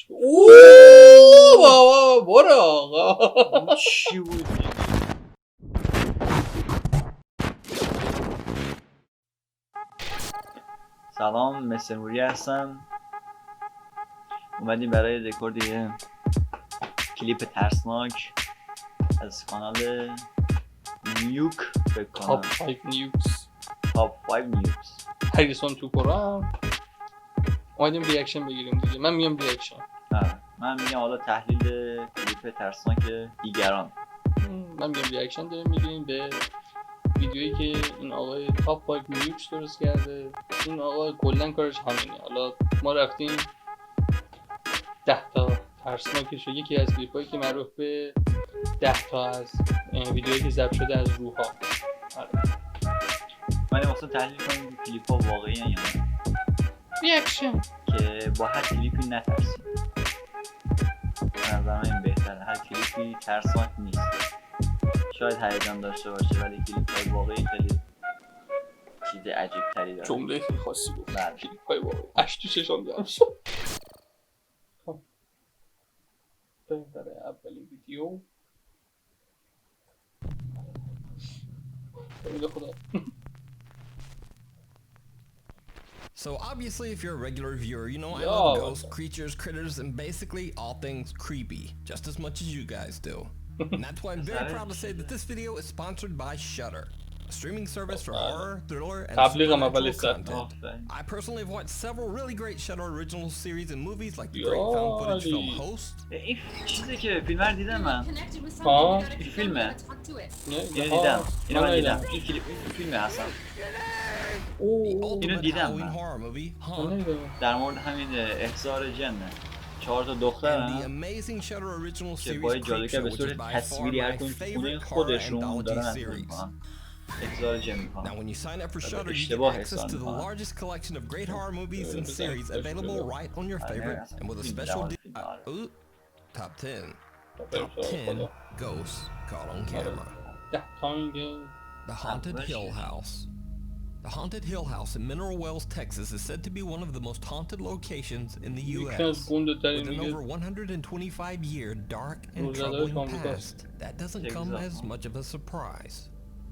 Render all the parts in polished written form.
اوه بابا برو آقا. چی بود؟ سلام، مستر موری هستم. اومدیم برای رکورد یه کلیپ ترسناک از کانال نیوک به کانال تاپ 5 نیوکس. تاپ 5 نیوکس. هریسون تو پرام. اومدیم ریاکشن بگیریم دیگه. من میگم ریاکشن. من میگم حالا تحلیل کلیپ ترسناک دیگران. من میگم ریاکشن داریم میگیم به ویدیویی که این آقای تاپ 5 نیوکس درست کرده. این آقا کلا کارش همینه. حالا ما رفتیم 10 تا ترسناکش، یکی از کلیپایی که معروف به 10 تا از ویدیوهایی که ضبط شده از روح‌ها. من واسه تحلیل کنیم کلیپ ها واقعی یا نه. ریاکشن که با هر کلیپی نترسیم. به نظر من این بهتره. هر کلیپی ترسناک نیست. شاید هیجان داشته باشه ولی کلیپ های واقعی خیلی چیز عجیب تری داره. جمله خیلی خاصی بود. بله. کلیپ های واقعی اش تو چشام جمع شد. خب بریم برای اولین ویدیو. خیلی خدا. So obviously if you're a regular viewer, you know I Yo. love ghosts, creatures, critters, and basically all things creepy, just as much as you guys do. And that's why I'm very proud to say that this video is sponsored by Shudder, a streaming service for horror, thriller, and supernatural content. I personally have watched several really great Shudder original series and movies like the great found footage film Host. این چیزی که فیلم رو دیدم من. ها این فیلمه. اینو دیدم. اینو من دیدم. این کلیپ فیلمه هستم. The اینو ultimate دیدم Halloween من. horror movie, Haunt. در مورد همین احضار جنه. 4 تا And the دخترن amazing Shudder original که series با جالب که به Creepshow, which is صورت by far تصویری هر my کدوم تو خونه favorite horror خودشون anthology دارن انجام series. میکنن. احضار جن Now, میکنن. when you sign up for But Shudder, you get اشتباه access احسان to the میکنن. largest collection of great horror movies and series available right on your favorite, and with a special deal. Top 10. Top 10 ghosts caught on camera. The Haunted Hill House. The Haunted Hill House in Mineral Wells, Texas is said to be one of the most haunted locations in the U.S. With an over 125-year dark and troubling past, that doesn't come as much of a surprise.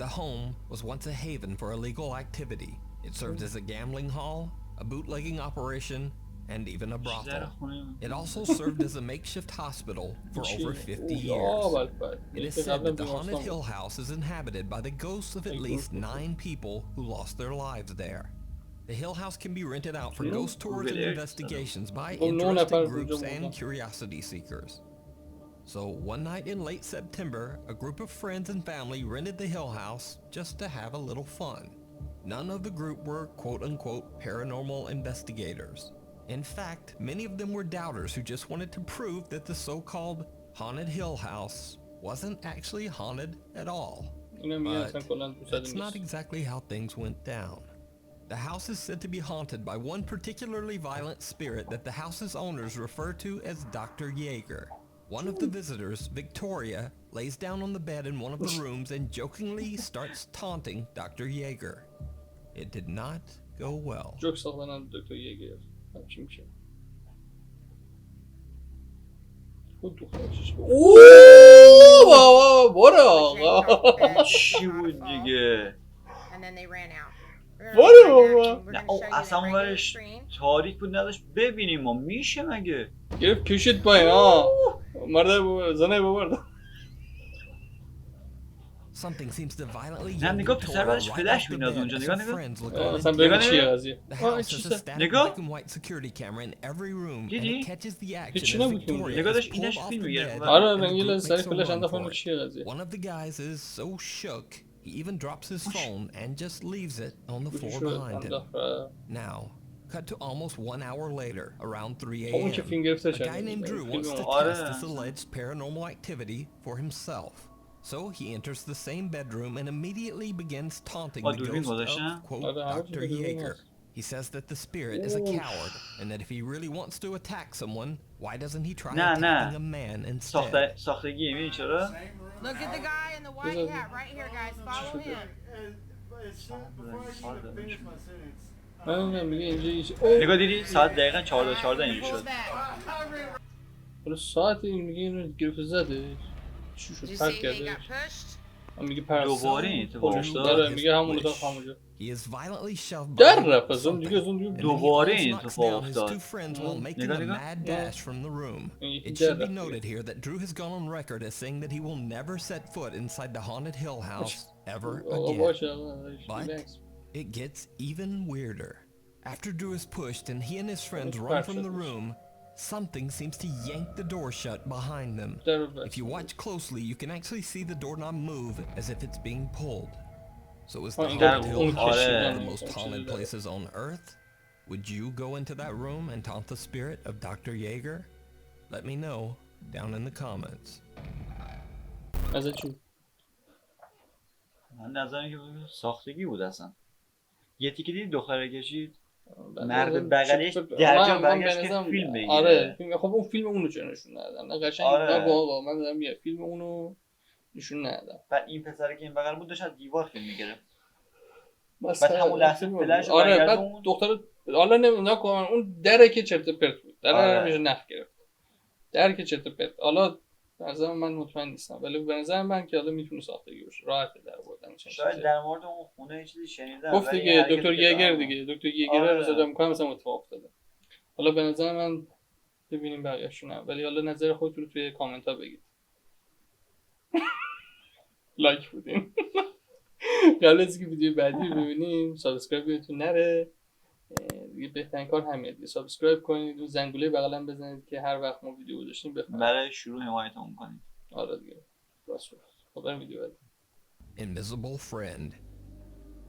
The home was once a haven for illegal activity. It served as a gambling hall, a bootlegging operation, and even a brothel. It also served as a makeshift hospital for over 50 years. It is said that the Haunted Hill House is inhabited by the ghosts of at least 9 people who lost their lives there. The Hill House can be rented out for ghost tours and investigations by interested groups and curiosity seekers. So one night in late September, a group of friends and family rented the Hill House just to have a little fun. None of the group were quote-unquote paranormal investigators. In fact, many of them were doubters who just wanted to prove that the so-called Haunted Hill House wasn't actually haunted at all. But that's not exactly how things went down. The house is said to be haunted by one particularly violent spirit that the house's owners refer to as Dr. Yeager. One of the visitors, Victoria, lays down on the bed in one of the rooms and jokingly starts taunting Dr. Yeager. It did not go well. اوه بابا برو آقا. چی بود دیگه؟ برو بابا. نه اصلا اونورش تاریک بود نداشت ببینیم ما میشه مگه؟ گرفت کشید پایین ها. مرده بابا زنه بابا. Something seems to violently نه نگاه پسر بعدش فلش میندازه اونجا. نگاه اصلا ببین چیه قضیه. The house has a static black and white security camera in every room and it catches the action as Victoria is pulled off the bed. آره من یه لحظه سری فلش انداختم چیه قضیه. One of the guys is so shook he even drops his phone and just leaves it on the floor behind him. Now, cut to almost 1 hour later, around 3 a.m. A guy named Drew wants to test this alleged paranormal activity for himself. So he enters the same bedroom and immediately begins taunting the ghost of, quote, Dr. Yeager. He says that the spirit is a coward and that if he really wants to attack someone, why doesn't he try attacking a man instead? ساختگی میبینی چرا؟ Look at the guy in the white hat right here, guys. Follow him. Before I finish my sentence, من میگه اینجا هیچ نگاه دیدی ساعت دقیقاً 14 اینجوری شد. حالا ساعت این میگه اینو گرفت زده چی شد پرت کرده میگه پرت دوباره این اتفاق افتاد. میگه همون اتاق همونجا He is violently shoved در by رفت از اون دیگه دوباره and he این knocks اتفاق down his افتاد. two friends while making نگاه a نگاه. mad dash from the room. It should be noted here that Drew has gone on record as saying that he will never set foot inside the haunted Hill House ever again. But it gets even weirder. After Drew is pushed and he and his friends run from the room, something seems to yank the door shut behind them. If you watch closely, you can actually see the doorknob move as if it's being pulled. So is the haunted Hill House one of the most haunted places on Earth? Would you go into that room and taunt the spirit of Dr. Yeager? Let me know down in the comments. از چی؟ من نظرم که ساختگی بود اصلا. یه تیکه دیدی دختره کشید مرد بغلیش درجا برگشت که فیلم بگیره. آره خب اون فیلم اونو چرا نشون ندادن؟ نه قشنگ آقا من دارم یه فیلم اونو نشون ندادم. بعد این پسره که این بغل بود داشت از دیوار فیلم میگرفت. بعد همون لحظه فلش آره بعد دختر حالا نمیدونم کنم اون دره که چرت پرت بود. در میشه نخ گرفت. در که چرت پرت. حالا به نظر من مطمئن نیستم ولی به نظر من که حالا میتونه ساختگی باشه. راحت در بردن چه شاید در مورد اون خونه یه چیزی شنیدم. گفت دیگه دکتر یگر دیگه دکتر یگر رو صدا میکنم مثلا اتفاق افتاده. حالا به نظر من ببینیم بقیه‌شون هم ولی حالا نظر خودتون رو توی کامنت ها بگید. لایک بدین. قبل از اینکه ویدیو بعدی رو ببینیم سابسکرایب یادتون نره. دیگه بهترین کار همینه دیگه سابسکرایب کنید و زنگوله بغل هم بزنید که هر وقت ما ویدیو گذاشتیم بخونید برای شروع حمایتمون کنید. آره دیگه راست خب بریم ویدیو بعدی. Invisible friend.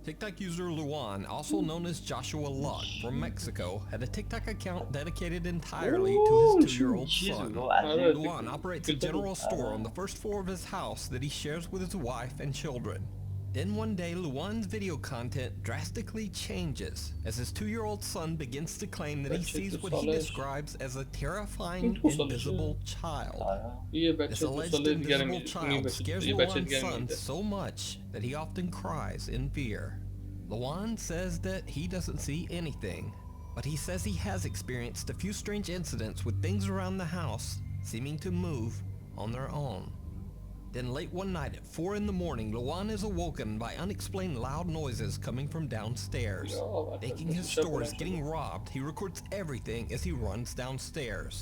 TikTok user Luan, also known as Joshua Luck from Mexico, had a TikTok account dedicated entirely to his 2-year-old son. Luan operates a general store on the first floor of his house that he shares with his wife and children. Then one day, Luan's video content drastically changes as his 2-year-old son begins to claim that he sees what he describes as a terrifying invisible child. This alleged invisible child scares Luan's son so much that he often cries in fear. Luan says that he doesn't see anything, but he says he has experienced a few strange incidents with things around the house seeming to move on their own. Then late one night at 4 in the morning, Luan is awoken by unexplained loud noises coming from downstairs. Thinking his store is getting robbed, he records everything as he runs downstairs.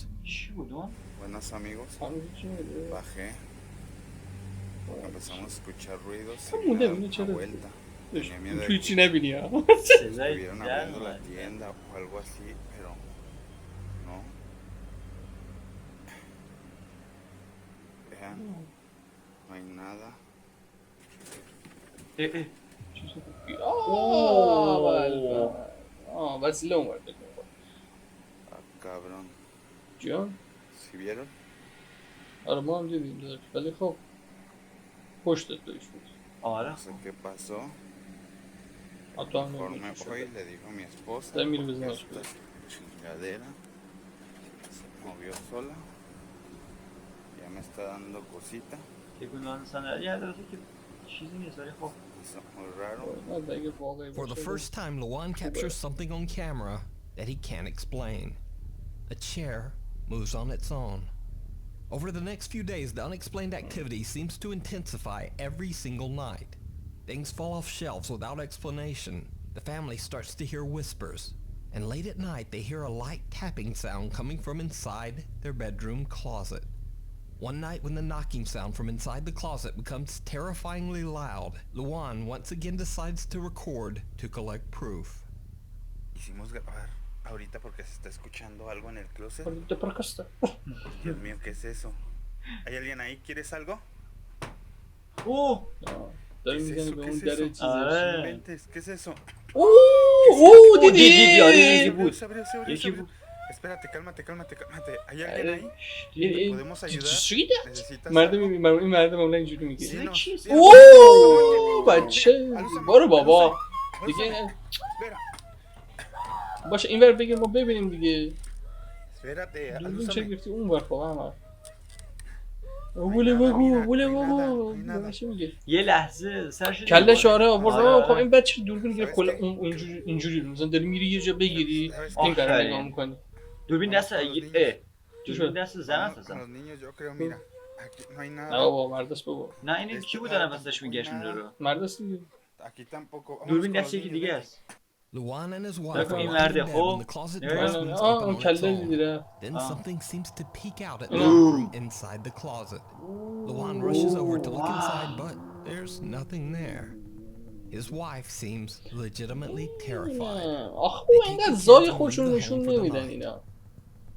Buenos amigos, bajé, empezamos a escuchar ruidos y me da una vuelta. Tenía miedo de que estuvieran abriendo la tienda o algo así, pero no. Vean. No hay nada. وسیله اومد Cabrón. جان؟ ¿Sí vieron? آره ما هم دیدیم داشت ولی خب پشتت داشت بود آره No sé qué pasó. Mejor me fui y le dijo a mi esposa que esta chingadera se movió sola. Ya me está dando cosita. For the first time, Luan captures something on camera that he can't explain. A chair moves on its own. Over the next few days, the unexplained activity seems to intensify every single night. Things fall off shelves without explanation. The family starts to hear whispers. And late at night, they hear a light tapping sound coming from inside their bedroom closet. One night when the knocking sound from inside the closet becomes terrifyingly loud, Luan once again decides to record to collect proof. Hicimos grabar ahorita porque se está escuchando algo en el closet. Dios mío, ¿qué es eso? ¿Hay alguien ahí? ¿Quieres algo? ¿Qué es eso? ¿Qué es eso? ¿Qué es eso? Espérate, cálmate. ¿Hay alguien ahí? ¿Podemos ayudar? ¿Necesitas algo? این مردم اولا اینجوری میگه Sí, اوه بچه برو بابا دیگه باشه این ور بگیر ما ببینیم دیگه Espérate, چه گفتی اون ور خب همه وله بگو چی میگه؟ یه لحظه سرش کله شاره آورد. خب این بچه دوربین گیره کلا اینجوری مثلا داری میری یه جا بگیری این کارو نگاه میکنی. دوربین دست دوربین دست زن است اصلا. نه بابا مردست بابا. نه این کی بود دارم واسش میگشت اونجا رو؟ مردست دیگه. دوربین دست یکی دیگه است. Luan and his wife are این lying مرده in bed when خب the closet door swings open اون on its کله own. دیره. Then something seems to peek out at them from inside the closet. Luan rushes over to look inside, but there's nothing there. His wife seems legitimately terrified. آخه اینقدر زای خودشون نشون نمیدن اینا.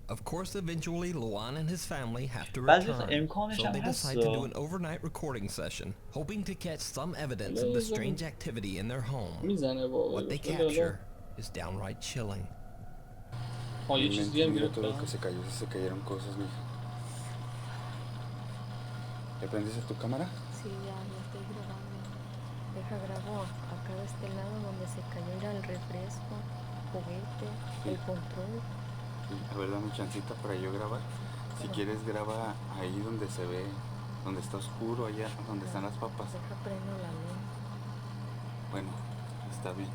Of course, eventually, Luan and his family have to بعضی return, امکانش so هم they هست decide to do an overnight recording session, hoping to catch some evidence of the strange activity in their home. میزنه بابا. What they capture is downright chilling. یه چیز دیگه هم گرفتم. Se cayeron cosas, mija. ¿Le prendiste tu cámara? Sí, ya estoy grabando. Deja grabo acá de este lado donde se cayó el refresco, juguete, el control. A ver, dame chancita para yo grabar. Si quieres graba ahí donde se ve, donde está oscuro, allá donde están las papas. Deja prendo la luz. Bueno, está bien.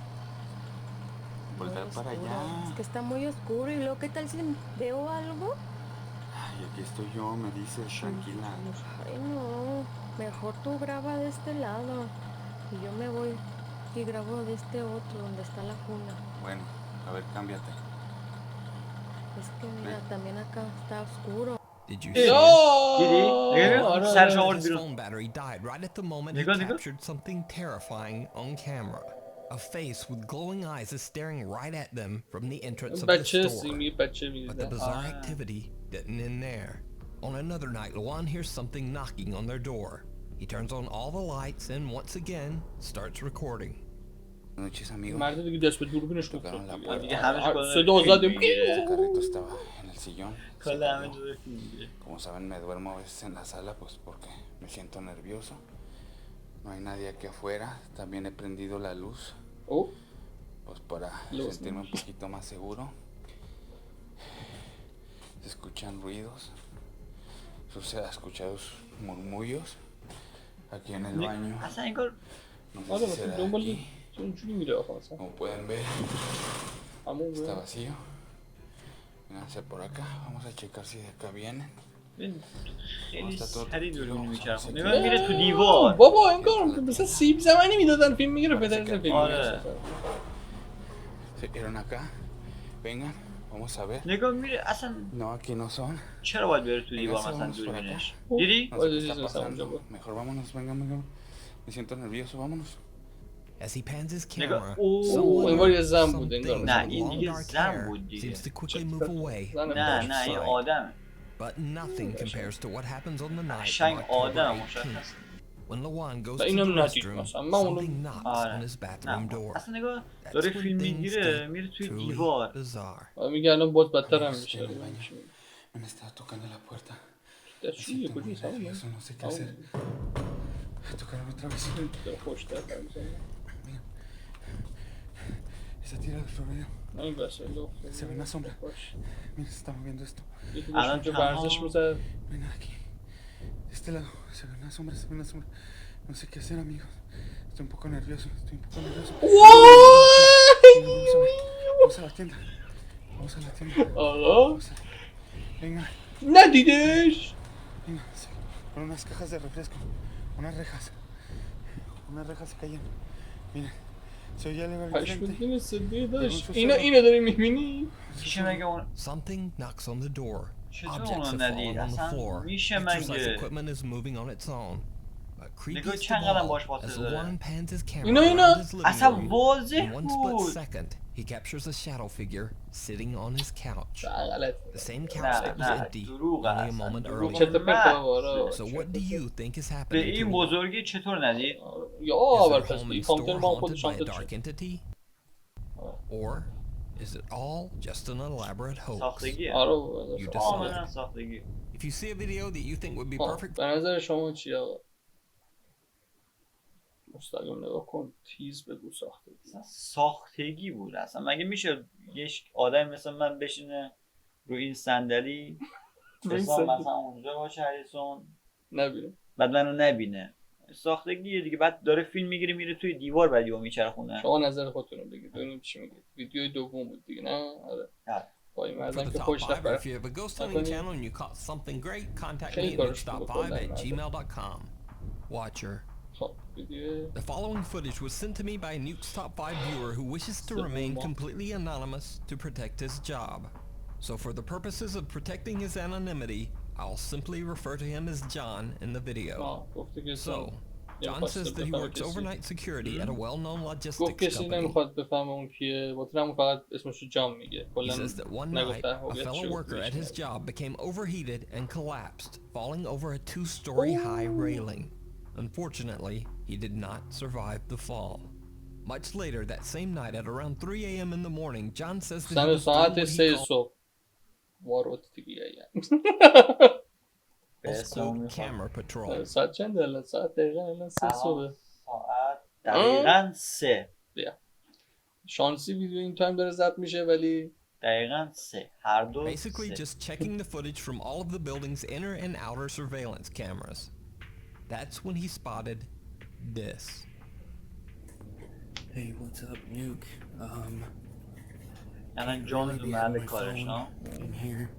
Voltar para allá. Es que está muy oscuro y luego, ¿qué tal si veo algo? Ay, aquí estoy yo, me dices, tranquila. Ay, no, mejor tú graba de este lado y yo me voy y grabo de este otro donde está la cuna. Bueno, a ver, cámbiate. Es que mira, también acá está oscuro. Did you see? His phone battery died right at the moment he captured something terrifying on camera. A face with glowing eyes is staring right at them from the entrance of the store. But the bizarre activity didn't end there. On another night, Luan hears something knocking on their door. He turns on all the lights and once again starts recording. Buenas noches, amigos. مرد دیگه دست به دوربینش Tocaron la گفت. puerta. صدا زدیم. El carrito estaba en el sillón. Se کلا cayó. همه جوره فیلم. Como saben, me duermo a veces en la sala, pues porque me siento nervioso. No hay nadie aquí afuera. También he prendido la luz, pues para sentirme un poquito más seguro. Se escuchan ruidos. Se han escuchado murmullos aquí en el baño. No sé si será aquí. Como pueden ver, está vacío. Vénganse por acá, vamos a checar si de acá vienen. خیلی سری دوربین میچرخه. نگاه میره تو دیوار. بابا انگار مثلا سیب زمینی میدادن فیلم میگیره پدر فیلم. آره. Se vieron acá. Vengan, vamos a ver. نگاه میره اصلا. No, aquí no son. چرا باید بره تو دیوار مثلا دوربینش؟ دیدی؟ No sé qué está pasando. Mejor vámonos, vengan. Me siento nervioso, vámonos. As he pans his camera, انگار یه زن بود انگار. نه این دیگه زن بود دیگه. seems to quickly move away. نه این آدم. But nothing compares to what happens on the night شنگ آدم مشخص. when Luan goes to the restroom. Something knocks on his bathroom door. اصلا نگاه داره فیلم میگیره میره توی دیوار. Bizarre. میگه الان باز بدتر هم میشه. Me estaba tocando la puerta. چیه کجی سلام؟ Nervioso, no sé qué hacer. Tocaron otra vez. Mira. Esa tira del florero. Se ve una sombra. Mira, se está moviendo esto. Ven aquí. De este lado. Se ve una sombra. No sé qué hacer, amigos. Estoy un poco nervioso. Vamos a la tienda. Venga. ندیدش. Venga, con unas cajas de refresco. Unas rejas se cayeron. Miren. Se oye algo al frente. اینو داری میبینی؟ Something knocks on the door. چطور Objects اونو have fallen ندید؟ on the اصلا floor. میشه Exercise مگه؟ equipment is moving on its own. نگاه چند قدم باش As فاصله Luan pans his camera اینا around his living اصلا room, واضح in one split بود. second, he captures a shadow figure sitting on his couch. The same couch نه that was نه empty دروغ only a اصلا moment دروغ. earlier. So what do you think is به happening این to Luan? بزرگی چطور ندید؟ یا Is اول their پس home and کامپیوتر store ما haunted خودش by a شانتد dark شد. entity? Or is it all just an elaborate hoax? ساختگیه. You کاملا decide. ساختگی. If you see a video that you think would be perfect, به نظر شما چی آقا؟ مستقیم نگاه کن تیز بگو ساختگی. ساختگی بود اصلا مگه میشه یه آدم مثل من بشینه رو این صندلی حسام مثلا اونجا باشه هریسون نبینه. بعد منو نبینه. ساختگیه دیگه. بعد داره فیلم میگیره میره توی دیوار بعد یهو میچرخونه. شما نظر خودتون رو بگید ببینیم چی میگید. ویدیوی دوم بود دیگه نه؟ آره. پای مردم که پشت رفت. If you have a ghost hunting channel and you caught something great, contact me at nukestop5@gmail.com. Watcher. The following footage was sent to me by a Nuke's Top 5 viewer who wishes to remain completely anonymous to protect his job. So for the purposes of protecting his anonymity, I'll simply refer to him as John in the video. So, John says that he works overnight security at a well-known logistics company. He says that one night, a fellow worker at his job became overheated and collapsed, falling over a 2-story high railing. Unfortunately, he did not survive the fall. Much later that same night at around 3 a.m. in the morning, John says that he was doing what he called camera patrol. ساعت چند الان؟ ساعت دقیقا الان 3 صبح. ساعت دقیقا 3. شانسی ویدیو این تایم داره ضبط میشه ولی دقیقا 3. هر دو Basically just checking the footage from all of the building's inner and outer surveillance cameras. That's when he spotted this. Hey, what's up, Nuke? الان جان تو محل کارش ها. In here,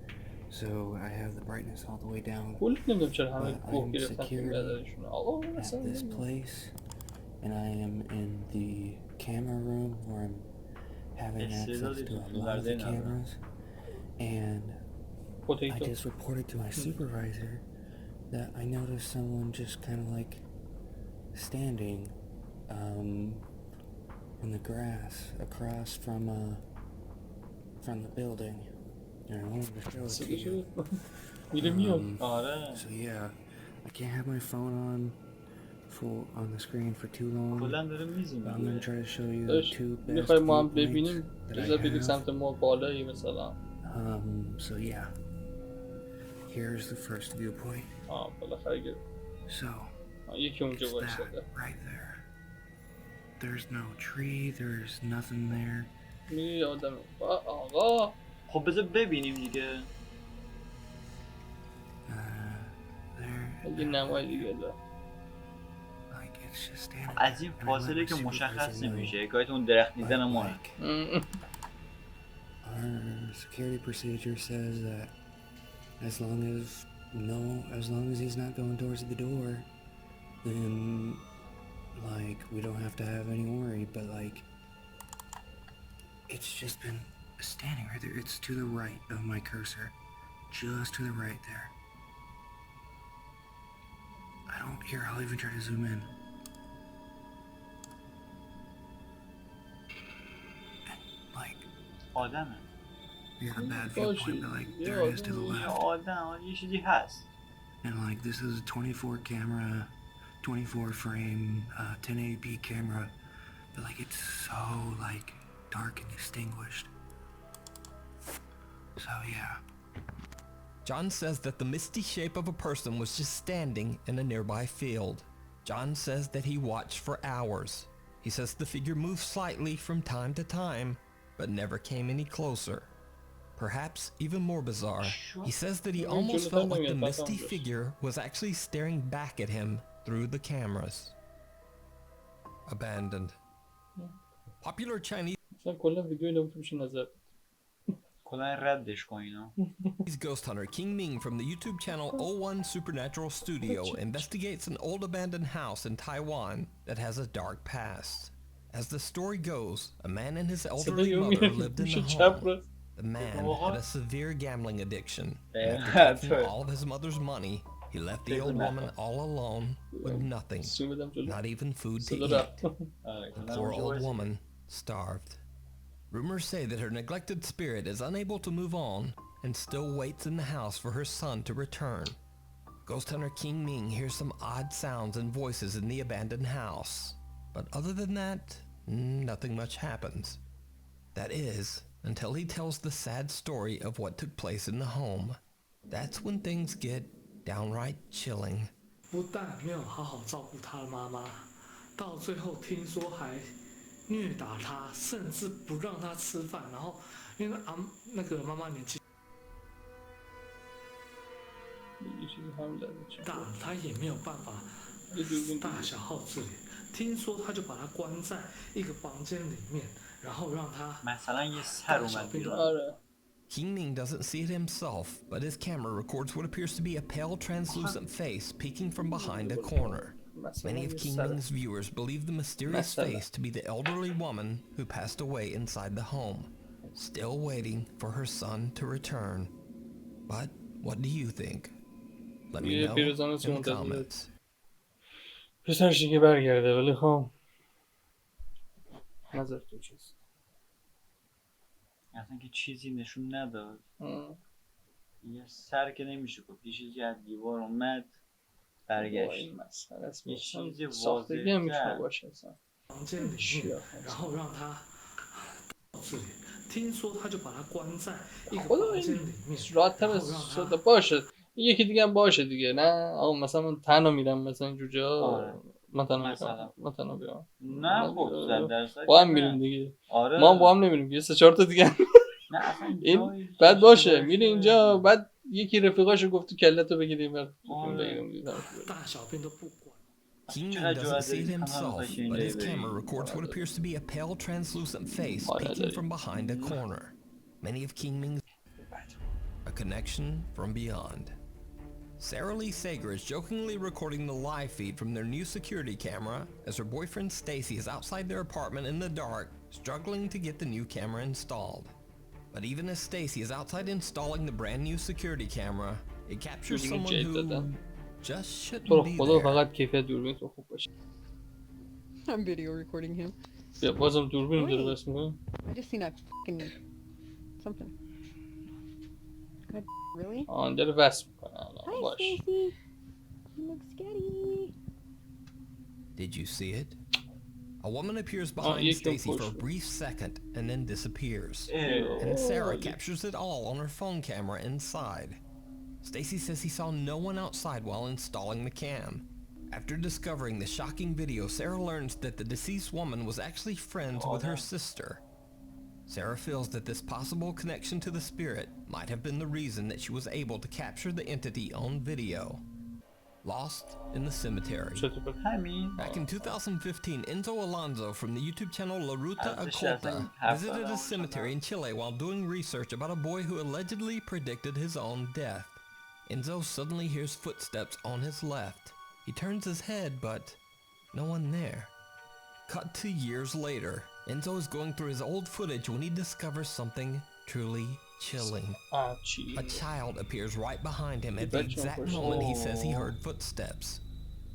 so I have the brightness all the way down. کل نمیدونم چرا همه But گوه I'm گرفتن فیلم security بردارشون. آقا at مثلا this place, and I am in the camera room where I'm having access to a lot of the cameras, and I just reported to my supervisor that I noticed someone just kind of like standing in the grass across from the building. And I wanted to show it to you. So yeah, I can't have my phone on the screen for too long. But I'm gonna try to show you the two best viewpoints that I have. So yeah, here's the first viewpoint. So it's that right there. There's no tree. There's nothing there. خب بذار ببینیم دیگه. از این فاصله که مشخص نمیشه. حکایت اون درخت دیدن ماه. Our security procedure says that as long as he's not going towards the door, then like we don't have to have any worry. But like, it's just been standing right there. It's to the right of my cursor, just to the right there. I don't hear. I'll even try to zoom in. Like, آدمه. Yeah, a bad viewpoint, but like there it is to the left. آدم یه چیزی هست. And like this is a 24 camera, 24 frame, 1080p camera, but like it's so like dark and distinguished. So yeah. John says that the misty shape of a person was just standing in a nearby field. John says that he watched for hours. He says the figure moved slightly from time to time, but never came any closer. Perhaps even more bizarre, he says that he almost felt like the misty figure was actually staring back at him through the cameras. Abandoned. Popular Chinese ghost hunter King Ming from the YouTube channel 01 Supernatural Studio investigates an old abandoned house in Taiwan that has a dark past. As the story goes, a man and his elderly mother lived in the home. The man had a severe gambling addiction. After taking all of his mother's money, he left the old woman all alone with nothing, not even food to eat. The poor old woman starved. Rumors say that her neglected spirit is unable to move on and still waits in the house for her son to return. Ghost hunter King Ming hears some odd sounds and voices in the abandoned house. But other than that, nothing much happens. That is, until he tells the sad story of what took place in the home. That's when things get downright chilling. 不但没有好好照顾他的妈妈，到最后听说还虐打他，甚至不让他吃饭。然后因为那个妈妈年纪，大他也没有办法大小号自理。听说他就把他关在一个房间里面，然后让他 مثلا یه سر اومد بیرون. Ming doesn't see it himself, but his camera records what appears to be a pale, translucent face peeking from behind a corner. Many of Ming's viewers believe the mysterious face to be the elderly woman who passed away inside the home, still waiting for her son to return. But what do you think? Let me know in the comments. پسرش که برگرده ولی خب نظر تو چیست؟ اصلا که چیزی نشون نداد. یه سر که نمیشه گفت، یه چیزی از دیوار اومد برگشت. یه چیزی ساختگی هم میتونه باشه اصلا. 然后让他自理。听说他就把他关在一个房间里面。 راحت‌تر شده باشه. یکی دیگه هم باشه دیگه. نه آقا مثلا من تنها میرم مثلا اینجور جا. من تنها بیام. نه خب با هم میریم دیگه. آره. ما با هم نمیریم. یه 3-4 تا دیگه. نه اصلا این بعد باشه میری اینجا بعد یکی رفیقاشو گفت تو کلتو بگیریم بگیریم. Ming doesn't see it himself, but his camera records what appears to be a pale, translucent face peeking from behind a corner. Many of Ming's a connection from beyond. Sarah Lee Sager is jokingly recording the live feed from their new security camera as her boyfriend Stacy is outside their apartment in the dark, struggling to get the new camera installed. But even as Stacy is outside installing the brand new security camera, it captures someone who just shouldn't be there. I'm video recording him. I just seen a fucking something. God, really? Hi, Stacy. You look scary. Did you see it? A woman appears behind Stacy for a brief second and then disappears. And Sarah captures it all on her phone camera inside. Stacy says he saw no one outside while installing the cam. After discovering the shocking video, Sarah learns that the deceased woman was actually friends with her sister. Sarah feels that this possible connection to the spirit might have been the reason that she was able to capture the entity on video. Lost in the Cemetery. Back in 2015, Enzo Alonso from the YouTube channel La Ruta Oculta visited a cemetery in Chile while doing research about a boy who allegedly predicted his own death. Enzo suddenly hears footsteps on his left. He turns his head, but no one there. Cut to years later, Enzo is going through his old footage when he discovers something truly chilling. A child appears right behind him at the exact moment he says he heard footsteps.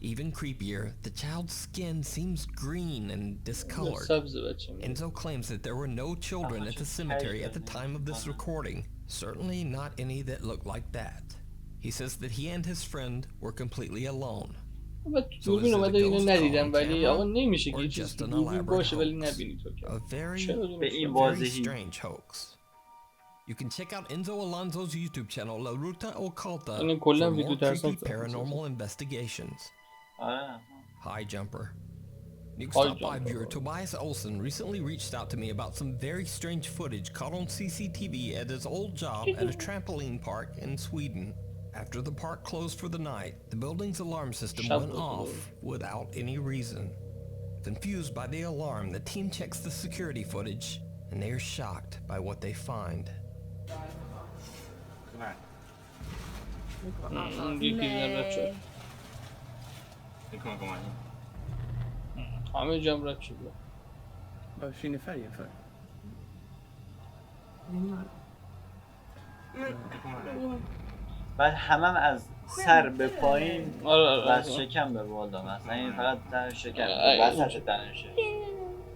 Even creepier, the child's skin seems green and discolored. Enzo claims that there were no children at the cemetery at the time of this recording, certainly not any that looked like that. He says that he and his friend were completely alone. دوربین اومده اینو ندیدم ولی آقا نمیشه که چیزی دوربین باشه ولی نبینی تو که. A very strange hoax. You can check out Enzo Alonso's YouTube channel La Ruta Oculta for more creepy paranormal investigations. Hi Jumper. Nuke's top 5 viewer Tobias Olsen recently reached out to me about some very strange footage caught on CCTV at his old job at a trampoline park in Sweden. After the park closed for the night, the building's alarm system went off without any reason. Confused by the alarm, the team checks the security footage and they are shocked by what they find. همه جمع رد شده شینه فریه فر بعد همم از سر به پایین و از شکم به بالا مثلا این فقط در شکم وسط دهنشه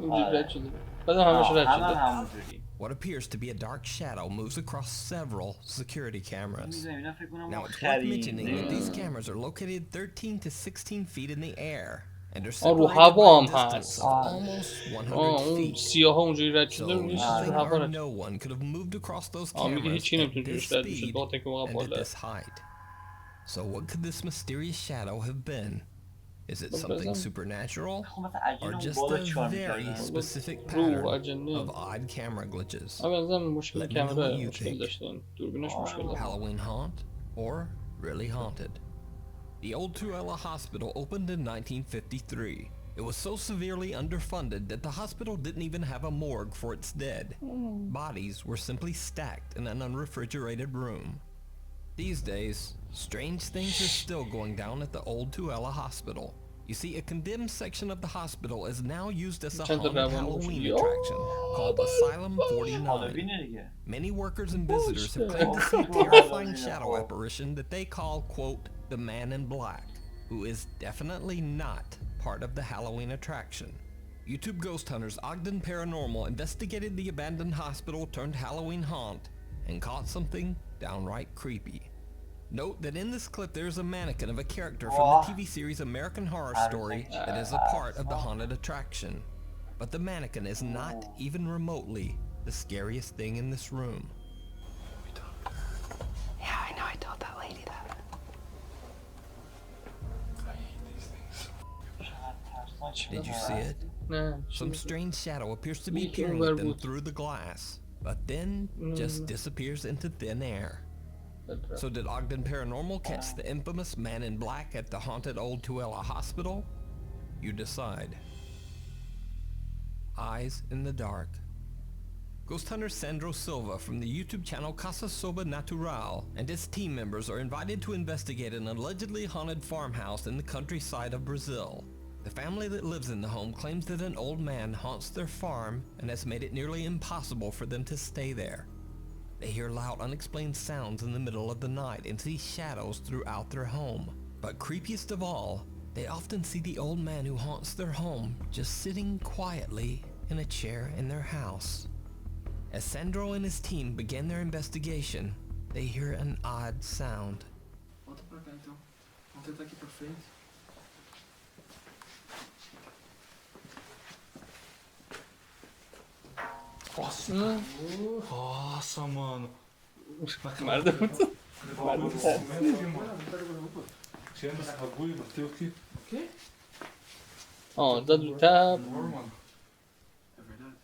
اینجوری رد شده بعد همش رد شده همونجوری. What appears to be a dark shadow moves across several security cameras. Now it's worth mentioning that these cameras are located 13 to 16 feet in the air and are separated by a distance of almost 100 feet. So nothing or no one could have moved across those cameras at this speed and at this height. So what could this mysterious shadow have been? Is it something supernatural, or just a very specific pattern of odd camera glitches? Let me know what you think. Halloween haunt, or really haunted. The old Tuella Hospital opened in 1953. It was so severely underfunded that the hospital didn't even have a morgue for its dead. Bodies were simply stacked in an unrefrigerated room. These days, strange things are still going down at the old Tuella Hospital. You see, a condemned section of the hospital is now used as a haunted Halloween attraction called Asylum 49. Many workers and visitors have claimed to see a terrifying shadow apparition that they call, quote, the Man in Black, who is definitely not part of the Halloween attraction. YouTube ghost hunters Ogden Paranormal investigated the abandoned hospital turned Halloween haunt and caught something downright creepy. Note that in this clip there is a mannequin of a character from the TV series American Horror Story that is a part of the haunted attraction. But the mannequin is not even remotely the scariest thing in this room. Yeah, I know, I told that lady that. Did you see it? Some strange shadow appears to be peering at them through the glass, but then just disappears into thin air. So did Ogden Paranormal catch the infamous Man in Black at the haunted old Tuella Hospital? You decide. Eyes in the dark. Ghost hunter Sandro Silva from the YouTube channel Casa Soba Natural and his team members are invited to investigate an allegedly haunted farmhouse in the countryside of Brazil. The family that lives in the home claims that an old man haunts their farm and has made it nearly impossible for them to stay there. They hear loud, unexplained sounds in the middle of the night and see shadows throughout their home. But creepiest of all, they often see the old man who haunts their home just sitting quietly in a chair in their house. As Sandro and his team begin their investigation, they hear an odd sound. Volta pra cá então. Vamos tentar aqui pra frente. Nossa, nossa, mano. Merda, muito. Tirando esse bagulho, bateu aqui. O quê? Ó, dá do tap. Mano. É verdade?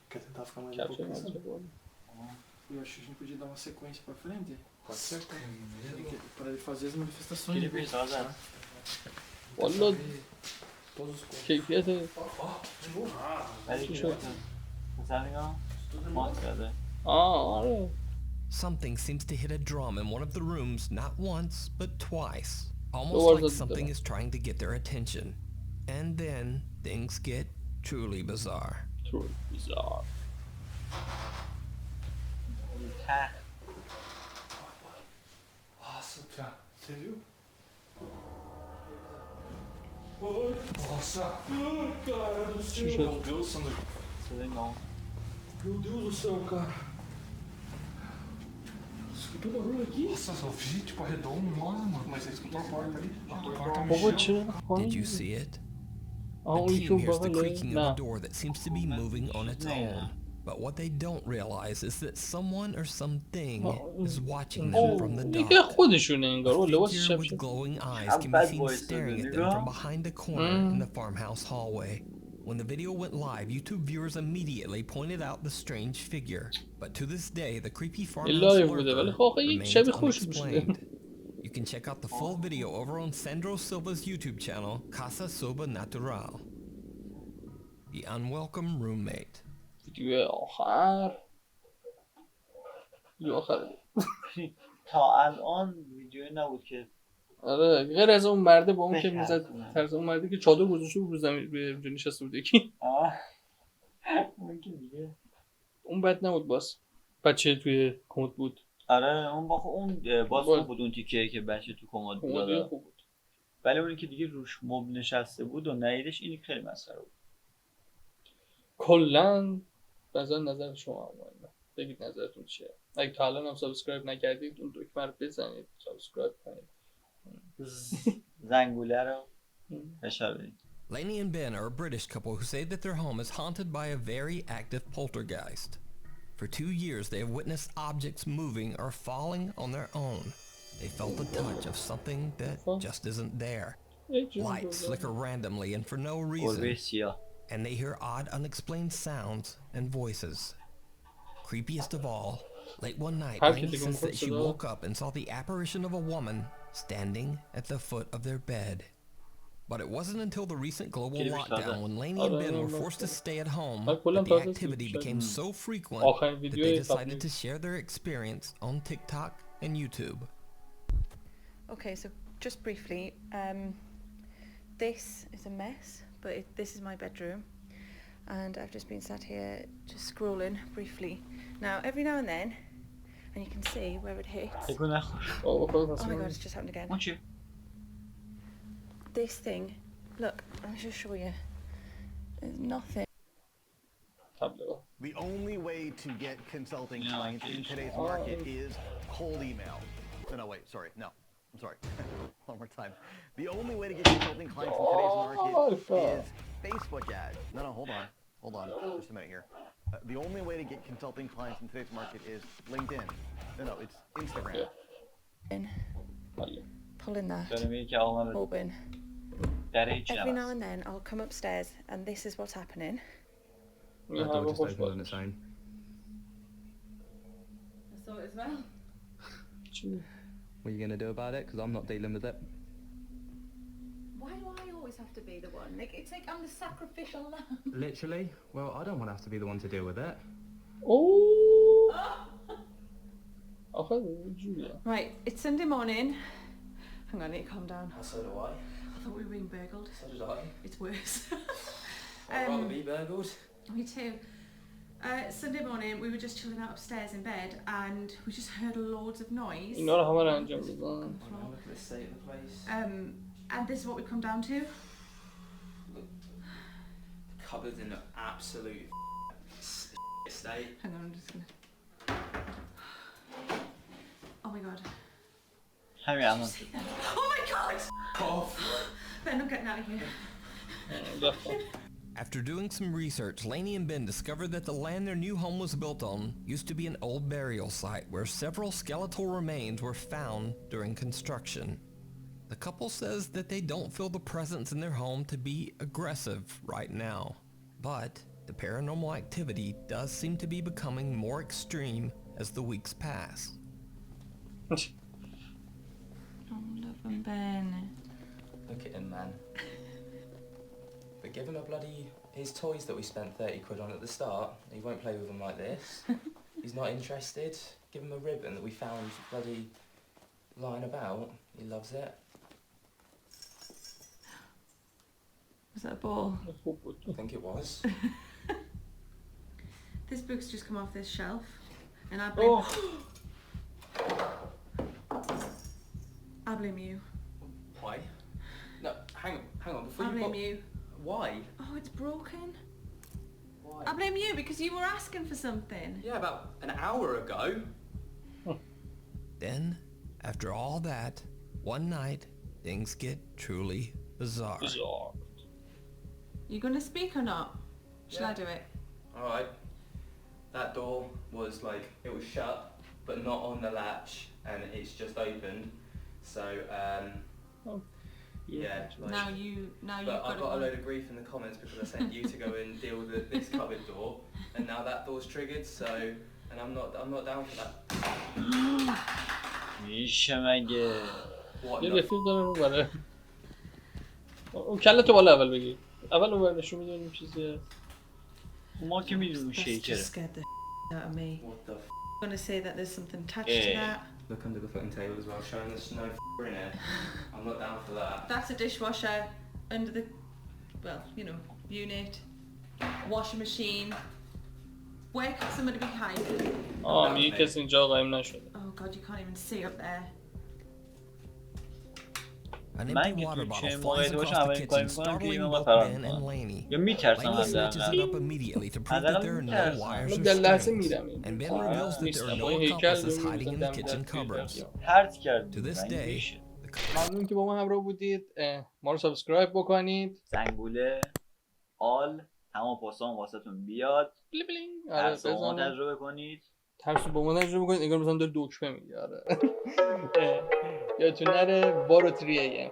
Quer tentar ficar mais Capture um pouco? agora. Eu acho que a gente podia dar uma sequência pra frente. Pode ser? Para ele fazer as manifestações. Olha. كيفية Something seems to hit a drum in one of the rooms not once but twice, almost like something is trying to get their attention. And then things get truly bizarre. Truly bizarre. Nossa, cara, você viu? Nossa! Cara do céu! Meu Deus, Sandro! Isso é legal. Meu Deus do céu, cara! Escutou barulho aqui? Nossa, só vi tipo arredondo, mano. Mas você escutou a porta ali? A porta mexeu. Did you see it? The team hears the creaking of a door that seems to be moving on its own. But what they don't realize is that someone or something is watching them from the dark. A figure with glowing eyes can be seen staring at them from behind a corner in the farmhouse hallway. When the video went live, YouTube viewers immediately pointed out the strange figure. But to this day, the creepy farmhouse lurker remains unexplained. You can check out the full video over on Sandro Silva's YouTube channel, Casa Soba Natural. The Unwelcome Roommate. ویدیو آخر تا الان ویدیو نبود که آره غیر از اون مرده با اون که میزد طرز اون مرده که چادر گذاشته بود رو زمین به اونجا نشسته بود یکی اون بد نبود باز بچه توی کمد بود آره اون باز خوب بود اون تیکه که بچه تو کمد بود ولی اونی که دیگه روش مبل نشسته بود و ندیدش اینی خیلی مسخره بود کلن بازا نظر شما بگید نظرتون چیه اگه تا الان هم سابسکرایب نکردید اون دکمه رو بزنید سابسکرایب کنید زنگوله رو اشاره بدید. Lainey and Ben are a British couple who say that their home is haunted by a very active poltergeist. For 2 years they have witnessed objects moving or falling on their own. They felt the touch of something that just isn't there. Lights flicker randomly and for no reason. And they hear odd, unexplained sounds and voices. Creepiest of all, Late one night, Lainey says that she woke up and saw the apparition of a woman standing at the foot of their bed. But it wasn't until the recent global lockdown, when Lainey and Ben were forced to stay at home, that the activity became so frequent that they decided to share their experience on TikTok and YouTube. Okay, so just briefly, this is a mess, but this is my bedroom, and I've just been sat here just scrolling briefly. Now, every now and then, and you can see where it hits. Oh my god, it's just happened again. Won't you? This thing, look, I'll just show you. There's nothing. The only way to get consulting clients in today's market is cold email. No, wait, sorry, no. I'm sorry. One more time. The only way to get consulting clients in today's market is Facebook ads. No, hold on. Hold on. Just a minute here. The only way to get consulting clients in today's market is LinkedIn. No, it's Instagram. Pulling that open. Every now and then I'll come upstairs and this is what's happening. That door just opened on its own. I saw it as well. What are you going to do about it? Because I'm not dealing with it. Why do I always have to be the one? It's like I'm the sacrificial lamb. Literally? Well, I don't want to have to be the one to deal with it. Right, it's Sunday morning. Hang on, I need to calm down. So do I. I thought we were being burgled. So did I. It's worse. I'd rather be burgled. Me too. Sunday morning, we were just chilling out upstairs in bed, and we just heard loads of noise. Look at the state of the place. And this is what we come down to. Look, the cupboard's in an absolute state. Hang on, I'm just gonna. Oh my god. Hurry up. Oh my god! Ben, I'm getting out of here. After doing some research, Lainey and Ben discovered that the land their new home was built on used to be an old burial site where several skeletal remains were found during construction. The couple says that they don't feel the presence in their home to be aggressive right now, but the paranormal activity does seem to be becoming more extreme as the weeks pass. Oh, love him, Ben. Look at him, man. But give him his toys that we spent 30 quid on at the start. He won't play with them like this. He's not interested. Give him a ribbon that we found bloody lying about. He loves it. Was that a ball? I think it was. This book's just come off this shelf, and I blame I blame you. Why? No, hang on. Before I blame you. Why? Oh, it's broken. Why? I blame you because you were asking for something. Yeah, about an hour ago. Then, after all that, one night, things get truly bizarre. You gonna speak or not? Shall I do it? Alright. That door was it was shut, but not on the latch, and it's just opened. So, yeah. Now you've got a load of grief in the comments because I sent you to go and deal with this cupboard door, and now that door's triggered. So, and I'm not down for that. What? یه رفیق داره رو بره. اون کله تو بالا اول بگی. اول اون نشون میدونیم چیزیه. ما که میدونیم شیکره. That scared the out of me. What the I'm gonna say that there's something attached to that. Look under the footing table as well, showing there's no in it. I'm not down for that. That's a dishwasher under the, well, unit, washing machine. Where could somebody be hiding? میگه کسی اینجا قایم نشده. Oh god, you can't even see up there. An empty water bottle flies across the kitchen, startling both Ben and Lainey. Lainey snatches it up immediately to prove that there are no wires or strings, and Ben reveals that there are no accomplices hiding in the kitchen cupboards. To this day, ممنون که با ما همراه بودید. ما رو سابسکرایب بکنید. زنگوله آل تمام پستام واسهتون بیاد. ترس با ما تجربه کنید. ترس با ما تجربه کنید. انگار مثلا داره دکمه میگه. آره. یادتون نره بارو 3 AM.